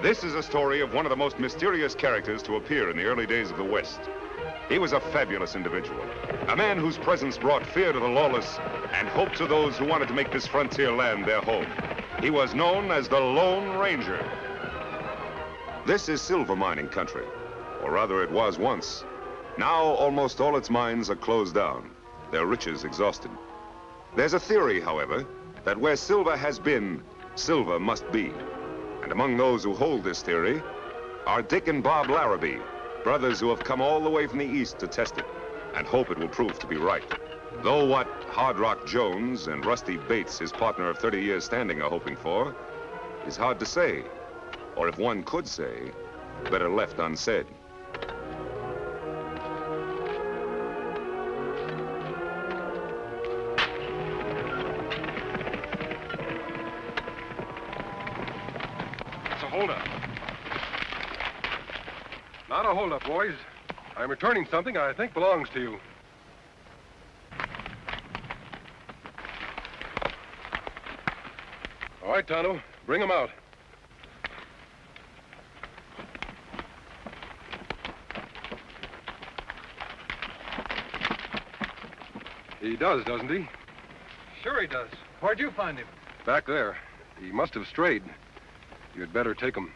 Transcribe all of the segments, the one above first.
This is a story of one of the most mysterious characters to appear in the early days of the West. He was a fabulous individual, a man whose presence brought fear to the lawless and hope to those who wanted to make this frontier land their home. He was known as the Lone Ranger. This is silver mining country, or rather it was once. Now almost all its mines are closed down, their riches exhausted. There's a theory, however, that where silver has been, silver must be. And among those who hold this theory are Dick and Bob Larrabee, brothers who have come all the way from the east to test it and hope it will prove to be right. Though what Hard Rock Jones and Rusty Bates, his partner of 30 years standing, are hoping for is hard to say. Or if one could say, better left unsaid. It's a holdup. Not a holdup, boys. I'm returning something I think belongs to you. All right, Tonto, bring him out. He does, doesn't he? Sure he does. Where'd you find him? Back there. He must have strayed. You'd better take him.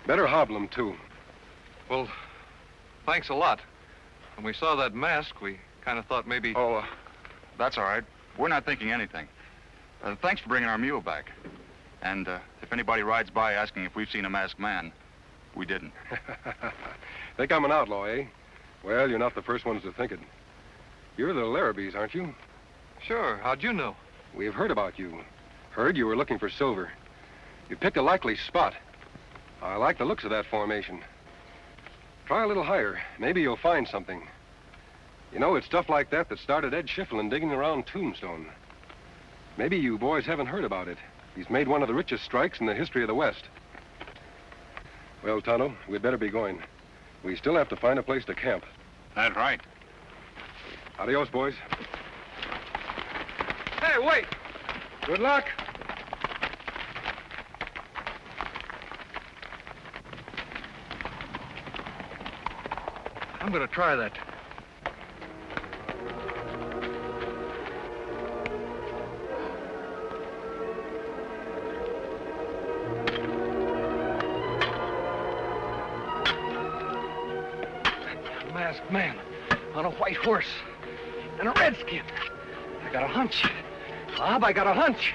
Better hobble him, too. Well, thanks a lot. When we saw that mask, we kind of thought maybe... Oh, that's all right. We're not thinking anything. Thanks for bringing our mule back. And if anybody rides by asking if we've seen a masked man, we didn't. Think I'm an outlaw, eh? Well, you're not the first ones to think it. You're the Larrabees, aren't you? Sure. How'd you know? We've heard about you. Heard you were looking for silver. You picked a likely spot. I like the looks of that formation. Try a little higher. Maybe you'll find something. You know, it's stuff like that that started Ed Schifflin digging around Tombstone. Maybe you boys haven't heard about it. He's made one of the richest strikes in the history of the West. Well, Tonto, we'd better be going. We still have to find a place to camp. That's right. Adios, boys. Hey, wait! Good luck. I'm gonna try that. A masked man on a white horse and a redskin. I got a hunch. Bob, I got a hunch.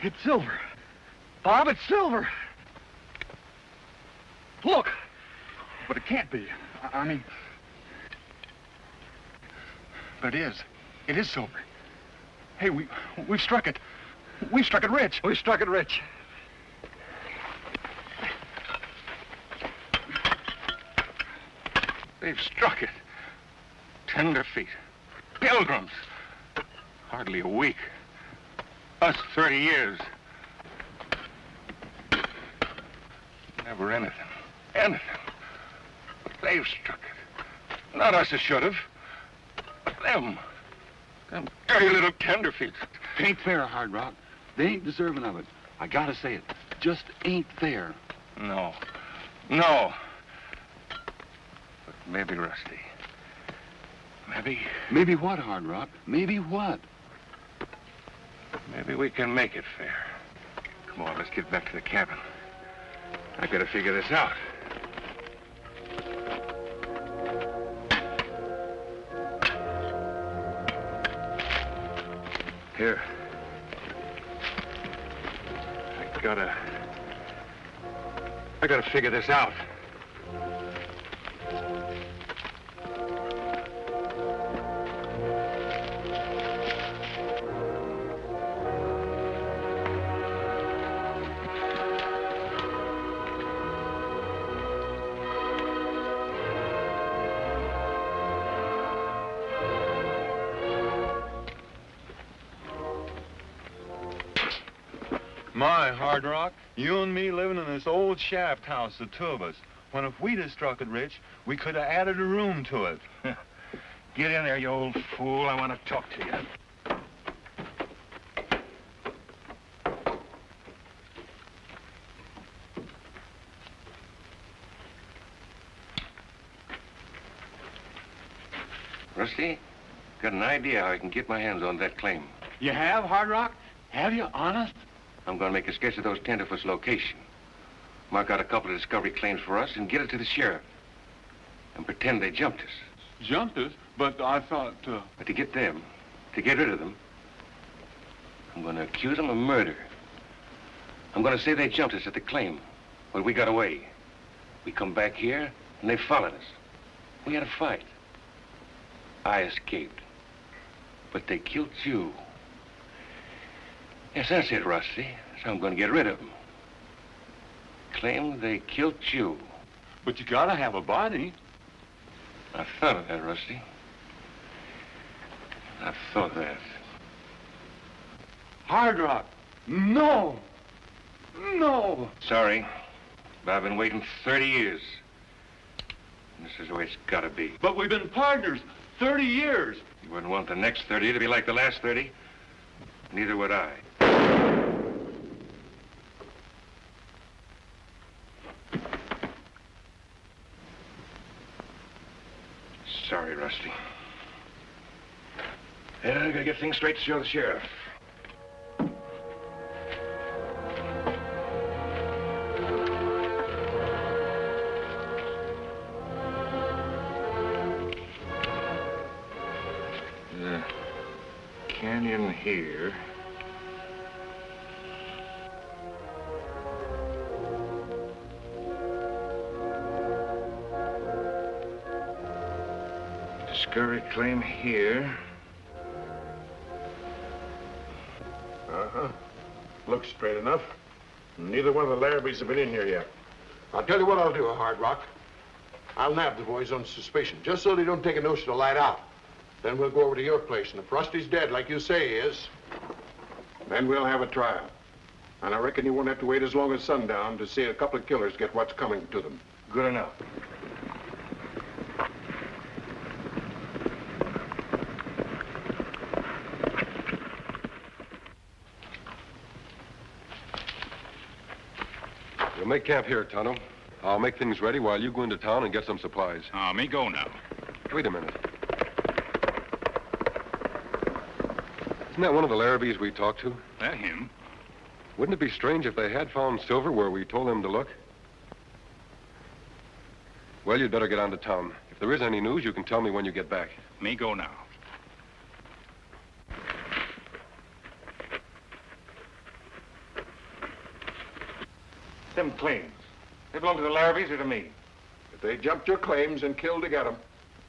It's silver. Bob, it's silver. Look. But it can't be. I mean... But it is. It is silver. Hey, we've struck it. We've struck it rich. We struck it rich. They've struck it. Tenderfeet. Pilgrims. Hardly a week. Us 30 years. Never anything. Anything. But they've struck it. Not us that should have. But them. Them dirty little tenderfeet. It ain't fair, Hard Rock. They ain't deserving of it. I gotta say it. Just ain't fair. No. No. But maybe Rusty. Maybe... Maybe what, Hard Rock? Maybe what? Maybe we can make it fair. Come on, let's get back to the cabin. I gotta figure this out. Here. I gotta figure this out. My, Hard Rock, you and me living in this old shaft house, the two of us. when if we'd have struck it rich, we could have added a room to it. Get in there, you old fool. I want to talk to you. Rusty, got an idea how I can get my hands on that claim. You have, Hard Rock? Have you, honest? I'm going to make a sketch of those tenderfoot's location. Mark out a couple of discovery claims for us and get it to the sheriff. And pretend they jumped us. Jumped us? But I thought, But to get them, to get rid of them, I'm going to accuse them of murder. I'm going to say they jumped us at the claim when we got away. We come back here, and they followed us. We had a fight. I escaped. But they killed you. Yes, that's it, Rusty. That's how I'm going to get rid of them. Claim they killed you. but you gotta have a body. I thought of that, Rusty. I thought of that. Hard Rock. No. No. Sorry, but I've been waiting 30 years. And this is the way it's gotta be. But we've been partners 30 years. You wouldn't want the next 30 to be like the last 30. Neither would I. Sorry, Rusty. Yeah, I gotta get things straight to show the sheriff. The canyon here. Discovery claim here. Uh-huh. Looks straight enough. Neither one of the Larrabees have been in here yet. I'll tell you what I'll do, Hard Rock. I'll nab the boys on suspicion, just so they don't take a notion to light out. Then we'll go over to your place, and if Rusty's dead, like you say he is, then we'll have a trial. And I reckon you won't have to wait as long as sundown to see a couple of killers get what's coming to them. Good enough. We'll make camp here, Tonto. I'll make things ready while you go into town and get some supplies. Me go now. Wait a minute. Isn't that one of the Larrabees we talked to? That him? Wouldn't it be strange if they had found silver where we told them to look? Well, you'd better get on to town. If there is any news, you can tell me when you get back. Me go now. Them claims. They belong to the Larrabees or to me? If they jumped your claims and killed to get them,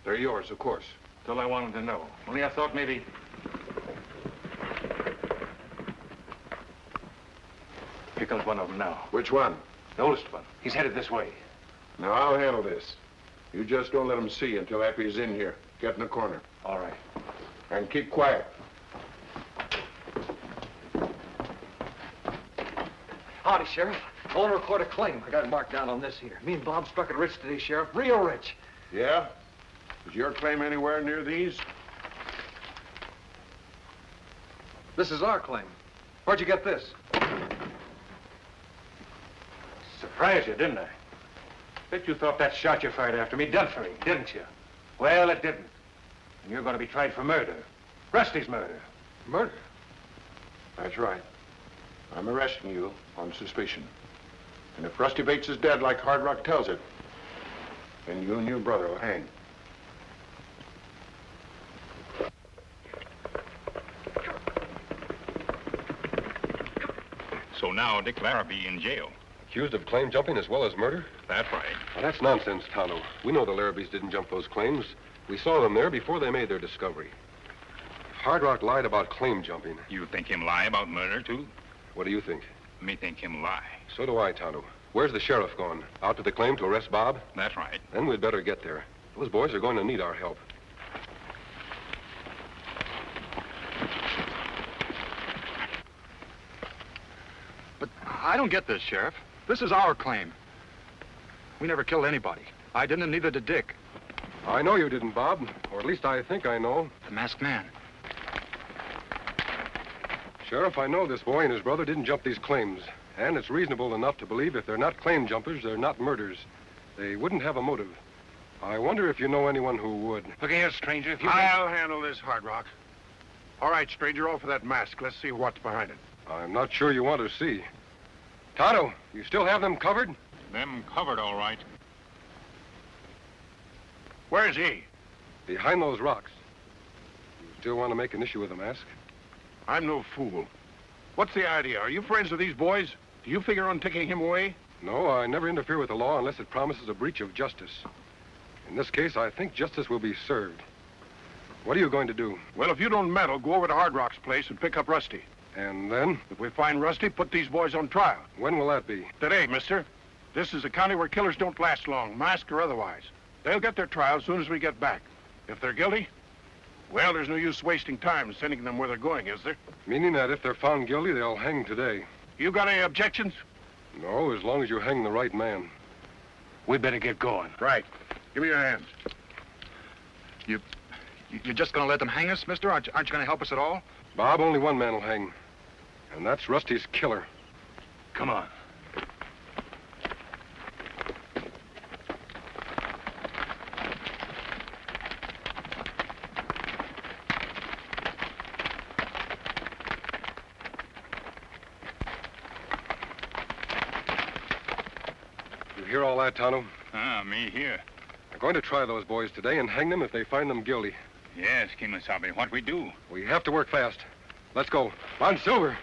they're yours, of course. That's all I wanted to know. Only I thought maybe... Here comes one of them now. Which one? The oldest one. He's headed this way. Now, I'll handle this. You just don't let him see until after he's in here. Get in the corner. All right. And keep quiet. Howdy, Sheriff. I want to record a claim. I got it marked down on this here. Me and Bob struck it rich today, Sheriff. Real rich. Yeah? Is your claim anywhere near these? This is our claim. Where'd you get this? Surprised you, didn't I? Bet you thought that shot you fired after me done for me, didn't you? Well, it didn't. And you're going to be tried for murder. Rusty's murder. Murder? That's right. I'm arresting you on suspicion. And if Rusty Bates is dead like Hard Rock tells it, then you and your brother will hang. So now Dick Larrabee in jail. Accused of claim jumping as well as murder? That's right. Well, that's nonsense, Tonto. We know the Larrabees didn't jump those claims. We saw them there before they made their discovery. If Hard Rock lied about claim jumping, You think him lie about murder, too? what do you think? Me think him lie. So do I, Tonto. Where's the sheriff gone? Out to the claim to arrest Bob? That's right. Then we'd better get there. Those boys are going to need our help. But I don't get this, Sheriff. This is our claim. We never killed anybody. I didn't, and neither did Dick. I know you didn't, Bob. Or at least I think I know. The masked man. Sheriff, I know this boy and his brother didn't jump these claims. And it's reasonable enough to believe if they're not claim jumpers, they're not murderers. They wouldn't have a motive. I wonder if you know anyone who would. Look here, stranger, if you... I'll handle this, Hard Rock. All right, stranger, offer that mask. Let's see what's behind it. I'm not sure you want to see. Tonto, you still have them covered? Them covered, all right. Where's he? Behind those rocks. You still want to make an issue with the mask? I'm no fool. What's the idea? Are you friends with these boys? Do you figure on taking him away? No, I never interfere with the law unless it promises a breach of justice. In this case, I think justice will be served. What are you going to do? Well, if you don't meddle, go over to Hard Rock's place and pick up Rusty. And then? If we find Rusty, put these boys on trial. When will that be? Today, mister. This is a county where killers don't last long, masked or otherwise. They'll get their trial as soon as we get back. If they're guilty, well, there's no use wasting time sending them where they're going, is there? Meaning that if they're found guilty, they'll hang today. You got any objections? No, as long as you hang the right man. We better get going. Right. Give me your hands. You're just gonna let them hang us, mister? Aren't you gonna help us at all? Bob, only one man will hang. And that's Rusty's killer. Come on. You hear all that, Tonto? Ah, me here. We're going to try those boys today and hang them if they find them guilty. Yes, Kimasabi, what we do? We have to work fast. Let's go. On Silver.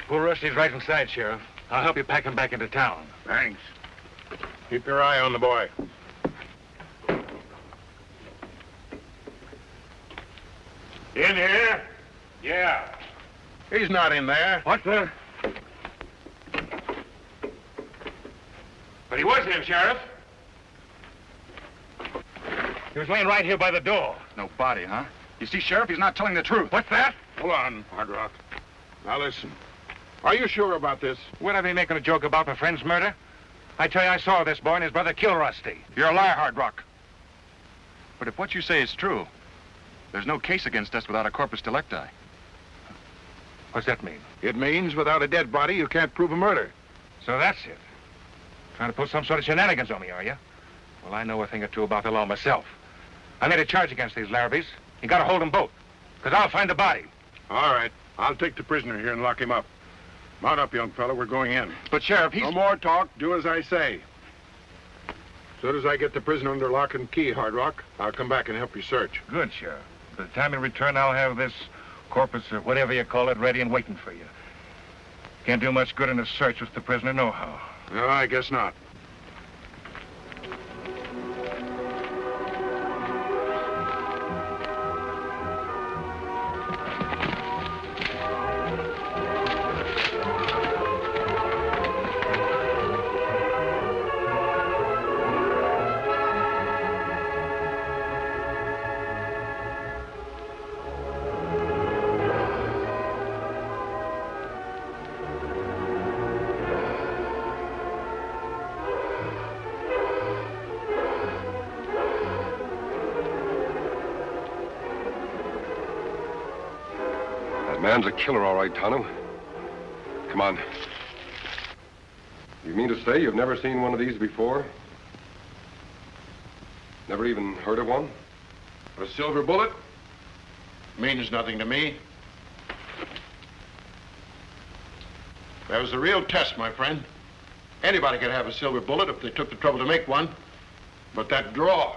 Poor Rusty's right inside, Sheriff. I'll help you pack him back into town. Thanks. Keep your eye on the boy. In here? Yeah. He's not in there. What the? But he was in, Sheriff. He was laying right here by the door. No body, huh? You see, Sheriff, he's not telling the truth. What's that? Hold on, Hard Rock. Now listen. Are you sure about this? Would I be making a joke about my friend's murder? I tell you, I saw this boy and his brother kill Rusty. You're a liar, Hard Rock. But if what you say is true, there's no case against us without a corpus delicti. What's that mean? It means without a dead body, you can't prove a murder. So that's it. Trying to pull some sort of shenanigans on me, are you? Well, I know a thing or two about the law myself. I made a charge against these Larrabees. You gotta hold them both, because I'll find the body. All right. I'll take the prisoner here and lock him up. Mount up, young fellow. We're going in. But, Sheriff, he's... No more talk. Do as I say. As soon as I get the prisoner under lock and key, Hard Rock, I'll come back and help you search. Good, Sheriff. By the time you return, I'll have this corpus or whatever you call it ready and waiting for you. Can't do much good in a search with the prisoner nohow. No, I guess not. Man's a killer, all right, Tonto. Come on. You mean to say you've never seen one of these before? Never even heard of one? A silver bullet? Means nothing to me. That was the real test, my friend. Anybody could have a silver bullet if they took the trouble to make one. But that draw,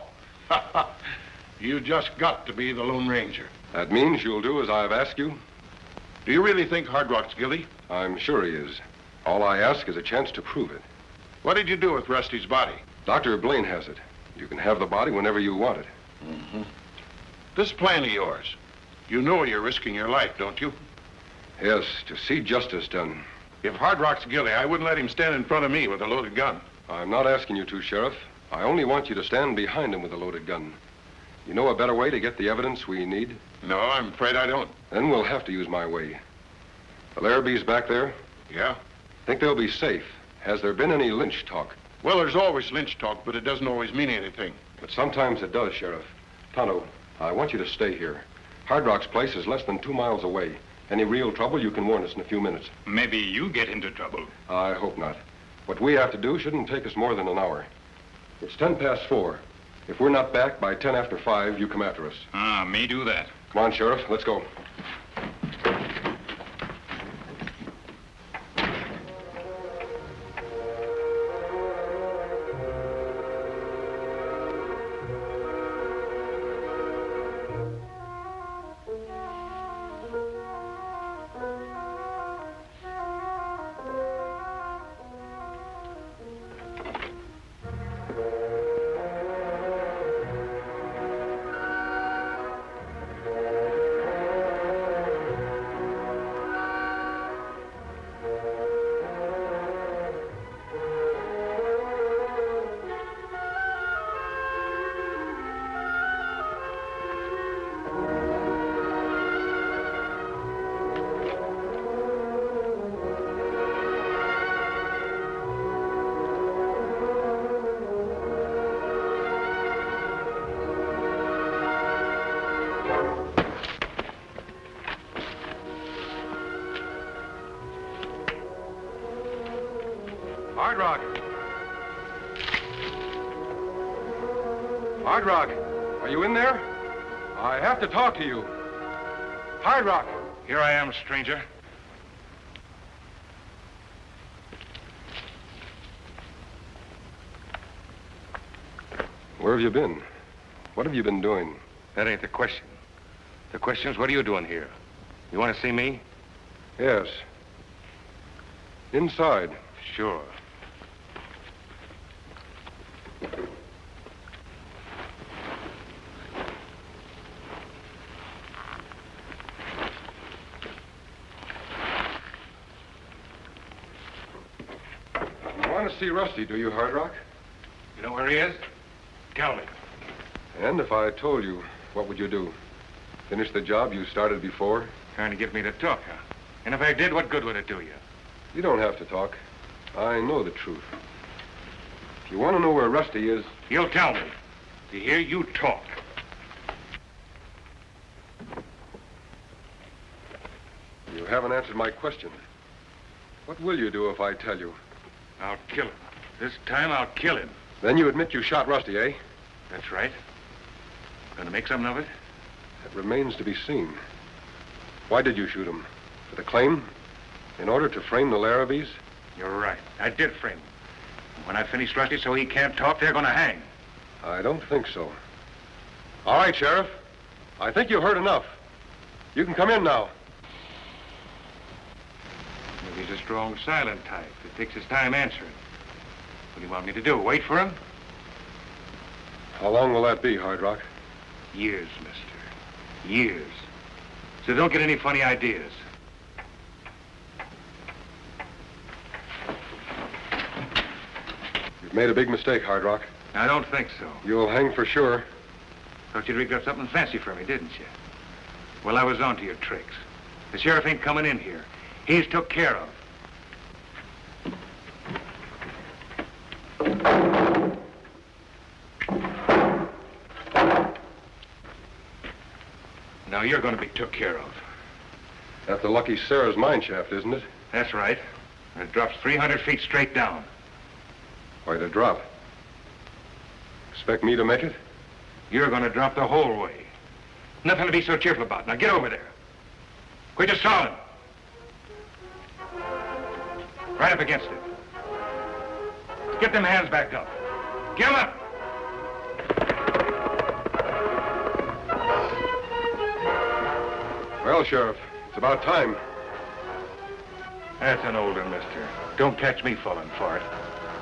you just got to be the Lone Ranger. That means you'll do as I've asked you? Do you really think Hard Rock's guilty? I'm sure he is. All I ask is a chance to prove it. What did you do with Rusty's body? Dr. Blaine has it. You can have the body whenever you want it. Mm-hmm. This plan of yours, you know you're risking your life, don't you? Yes, to see justice done. If Hard Rock's guilty, I wouldn't let him stand in front of me with a loaded gun. I'm not asking you to, Sheriff. I only want you to stand behind him with a loaded gun. You know a better way to get the evidence we need? No, I'm afraid I don't. Then we'll have to use my way. The Larrabees back there? Yeah? Think they'll be safe? Has there been any lynch talk? Well, there's always lynch talk, but it doesn't always mean anything. But sometimes it does, Sheriff. Tonto, I want you to stay here. Hard Rock's place is less than 2 miles away. Any real trouble, you can warn us in a few minutes. Maybe you get into trouble. I hope not. What we have to do shouldn't take us more than an hour. It's 10 past 4. If we're not back by 10 after 5, you come after us. Me do that. Come on, Sheriff, let's go. Hard Rock! Hard Rock, are you in there? I have to talk to you. Hard Rock! Here I am, stranger. Where have you been? What have you been doing? That ain't the question. The question's, what are you doing here? You want to see me? Yes. Inside. Sure. You want to see Rusty, do you, Hard Rock? You know where he is? Tell me. And if I told you, what would you do? Finish the job you started before? Trying to get me to talk, huh? And if I did, what good would it do you? You don't have to talk. I know the truth. If you want to know where Rusty is... You'll tell me. To hear you talk. You haven't answered my question. What will you do if I tell you? I'll kill him. This time I'll kill him. Then you admit you shot Rusty, eh? That's right. Gonna make something of it? It remains to be seen. Why did you shoot him? For the claim? In order to frame the Larrabees? You're right. I did frame him. When I finish Rusty so he can't talk, they're gonna hang. I don't think so. All right, Sheriff. I think you've heard enough. You can come in now. Maybe he's a strong, silent type that takes his time answering. What do you want me to do, wait for him? How long will that be, Hard Rock? Years, mister. Years. So don't get any funny ideas. You've made a big mistake, Hard Rock. I don't think so. You'll hang for sure. Thought you'd rigged up something fancy for me, didn't you? Well, I was on to your tricks. The sheriff ain't coming in here. He's took care of. Now you're going to be took care of. That's the lucky Sarah's mine shaft, isn't it? That's right. And it drops 300 feet straight down. Quite a drop. Expect me to make it? You're going to drop the whole way. Nothing to be so cheerful about. Now get over there. Quit your stalling. Right up against it. Get them hands back up. Get 'em up. Well, Sheriff, it's about time. That's an old one, mister. Don't catch me falling for it.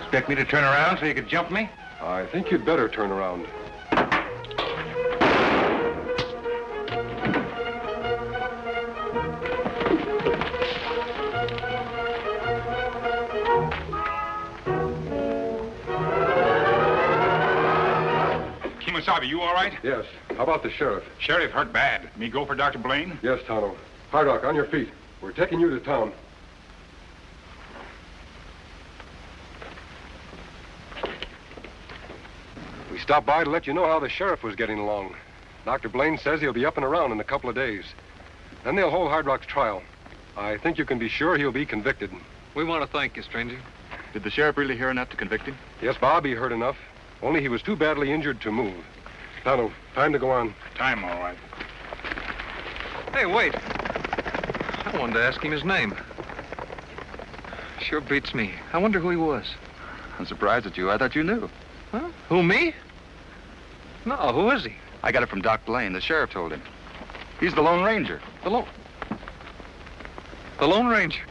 Expect me to turn around so you could jump me? I think you'd better turn around. Sarvey, you all right? Yes. How about the sheriff? Sheriff hurt bad. Me go for Dr. Blaine? Yes, Tonto. Hard Rock, on your feet. We're taking you to town. We stopped by to let you know how the sheriff was getting along. Dr. Blaine says he'll be up and around in a couple of days. Then they'll hold Hard Rock's trial. I think you can be sure he'll be convicted. We want to thank you, stranger. Did the sheriff really hear enough to convict him? Yes, Bob, he heard enough. Only he was too badly injured to move. Tonto, time to go on. Time, all right. Hey, wait. I wanted to ask him his name. Sure beats me. I wonder who he was. I'm surprised at you. I thought you knew. Huh? Who, me? No, who is he? I got it from Doc Blaine. The sheriff told him. He's the Lone Ranger. The Lone Ranger.